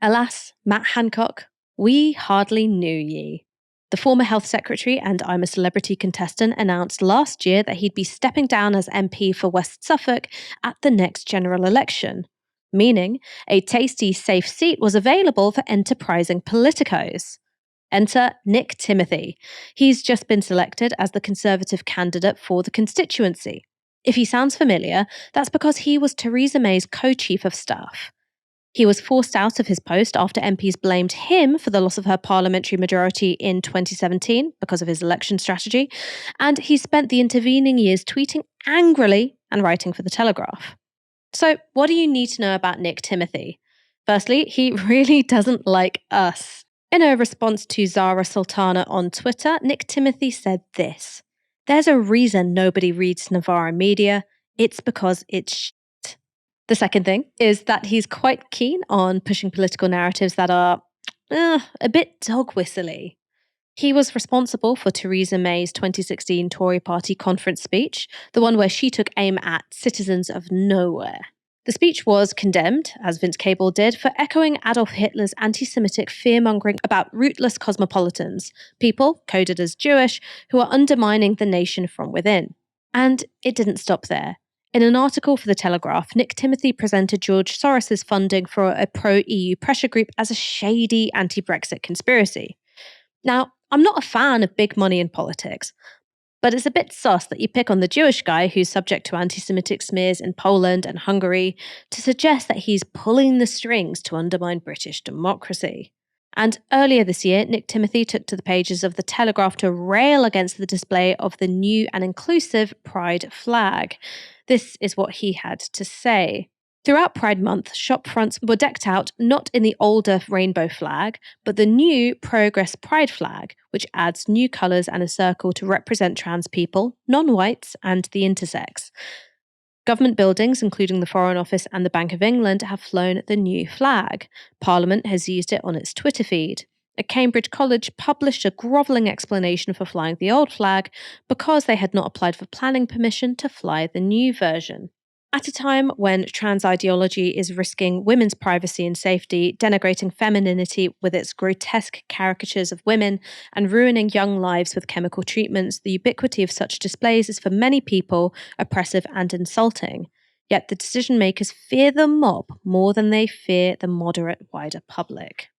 Alas, Matt Hancock, we hardly knew ye. The former health secretary and I'm a Celebrity contestant announced last year that he'd be stepping down as MP for West Suffolk at the next general election, meaning a tasty, safe seat was available for enterprising politicos. Enter Nick Timothy. He's just been selected as the Conservative candidate for the constituency. If he sounds familiar, that's because he was Theresa May's co-chief of staff. He was forced out of his post after MPs blamed him for the loss of her parliamentary majority in 2017 because of his election strategy, and he spent the intervening years tweeting angrily and writing for The Telegraph. So, what do you need to know about Nick Timothy? Firstly, he really doesn't like us. In a response to Zara Sultana on Twitter, Nick Timothy said this: "There's a reason nobody reads Novara Media. It's because it's shit." The second thing is that he's quite keen on pushing political narratives that are a bit dog whistly. He was responsible for Theresa May's 2016 Tory party conference speech, the one where she took aim at citizens of nowhere. The speech was condemned, as Vince Cable did, for echoing Adolf Hitler's anti-Semitic fear-mongering about rootless cosmopolitans, people coded as Jewish, who are undermining the nation from within. And it didn't stop there. In an article for The Telegraph, Nick Timothy presented George Soros's funding for a pro-EU pressure group as a shady anti-Brexit conspiracy. Now, I'm not a fan of big money in politics, but it's a bit sus that you pick on the Jewish guy who's subject to anti-Semitic smears in Poland and Hungary to suggest that he's pulling the strings to undermine British democracy. And earlier this year, Nick Timothy took to the pages of The Telegraph to rail against the display of the new and inclusive Pride flag. This is what he had to say. Throughout Pride Month, shop fronts were decked out not in the older rainbow flag, but the new Progress Pride flag, which adds new colours and a circle to represent trans people, non-whites, and the intersex. Government buildings, including the Foreign Office and the Bank of England, have flown the new flag. Parliament has used it on its Twitter feed. A Cambridge college published a grovelling explanation for flying the old flag because they had not applied for planning permission to fly the new version. At a time when trans ideology is risking women's privacy and safety, denigrating femininity with its grotesque caricatures of women, and ruining young lives with chemical treatments, the ubiquity of such displays is for many people oppressive and insulting. Yet the decision makers fear the mob more than they fear the moderate wider public.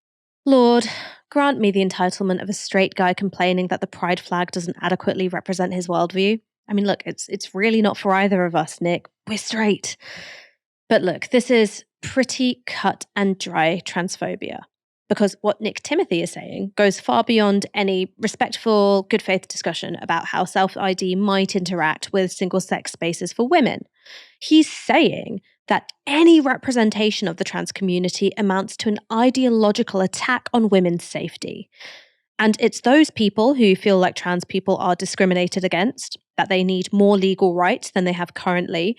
Lord, grant me the entitlement of a straight guy complaining that the pride flag doesn't adequately represent his worldview. I mean, look, it's really not for either of us, Nick. We're straight. But look, this is pretty cut and dry transphobia. Because what Nick Timothy is saying goes far beyond any respectful, good faith discussion about how self-ID might interact with single-sex spaces for women. He's saying that any representation of the trans community amounts to an ideological attack on women's safety. And it's those people who feel like trans people are discriminated against, that they need more legal rights than they have currently,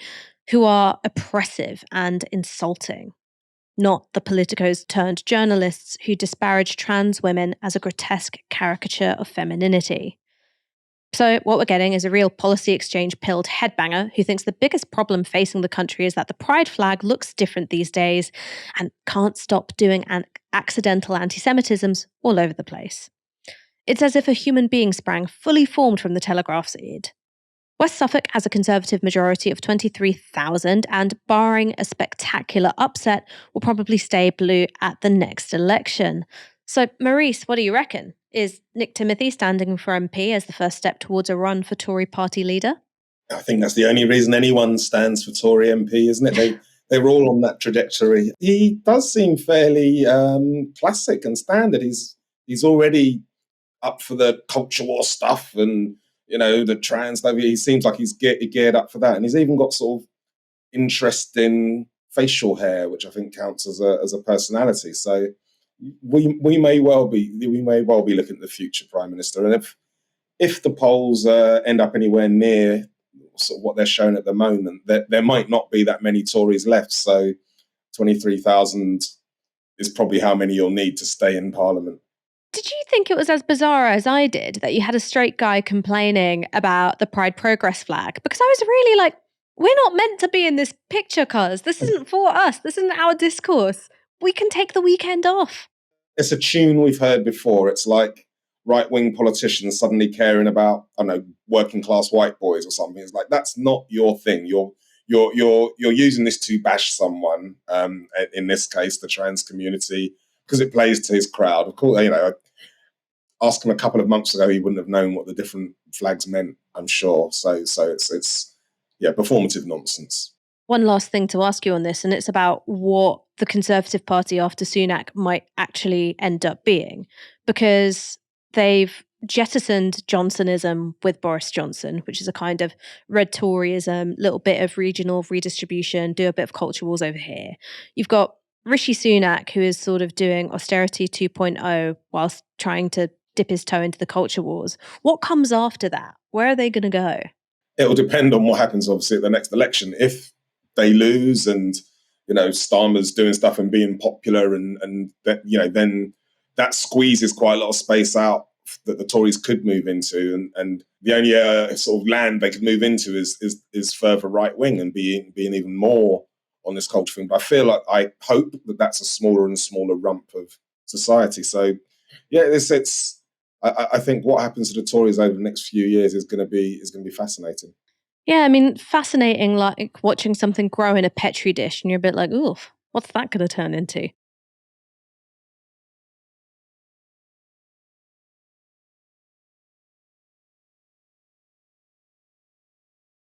who are oppressive and insulting. Not the politicos turned journalists who disparage trans women as a grotesque caricature of femininity. So what we're getting is a real policy exchange pilled headbanger who thinks the biggest problem facing the country is that the pride flag looks different these days and can't stop doing accidental anti-Semitisms all over the place. It's as if a human being sprang fully formed from the Telegraph's id. West Suffolk has a Conservative majority of 23,000 and, barring a spectacular upset, will probably stay blue at the next election. So, Maurice, what do you reckon? Is Nick Timothy standing for MP as the first step towards a run for Tory party leader? I think that's the only reason anyone stands for Tory MP, isn't it? They were all on that trajectory. He does seem fairly classic and standard. He's already up for the culture war stuff and, the trans stuff. He seems like he's geared up for that. And he's even got sort of interesting facial hair, which I think counts as a personality. So we may well be looking at the future Prime Minister. And if the polls end up anywhere near sort of what they're showing at the moment, there might not be that many Tories left. So 23,000 is probably how many you'll need to stay in Parliament. Did you think it was as bizarre as I did that you had a straight guy complaining about the Pride Progress flag? Because I was really like, we're not meant to be in this picture, cuz this isn't for us. This isn't our discourse. we can take the weekend off. It's a tune we've heard before. It's like right-wing politicians suddenly caring about, I don't know, working class white boys or something. It's like, that's not your thing. You're using this to bash someone, in this case the trans community, because it plays to his crowd. Of course, ask him a couple of months ago, he wouldn't have known what the different flags meant, I'm sure. So it's yeah, performative nonsense. One last thing to ask you on this, and it's about what the Conservative Party after Sunak might actually end up being, because they've jettisoned Johnsonism with Boris Johnson, which is a kind of red Toryism, little bit of regional redistribution, do a bit of culture wars over here. You've got Rishi Sunak, who is sort of doing austerity 2.0 whilst trying to dip his toe into the culture wars. What comes after that? Where are they going to go? It'll depend on what happens, obviously, at the next election. If they lose and, Starmer's doing stuff and being popular and that, then that squeezes quite a lot of space out that the Tories could move into. And the only sort of land they could move into is further right wing and being even more on this culture thing. But I hope that that's a smaller and smaller rump of society. So yeah, I think what happens to the Tories over the next few years is going to be fascinating. Yeah, I mean, fascinating, like watching something grow in a petri dish, and you're a bit like, ooh, what's that going to turn into?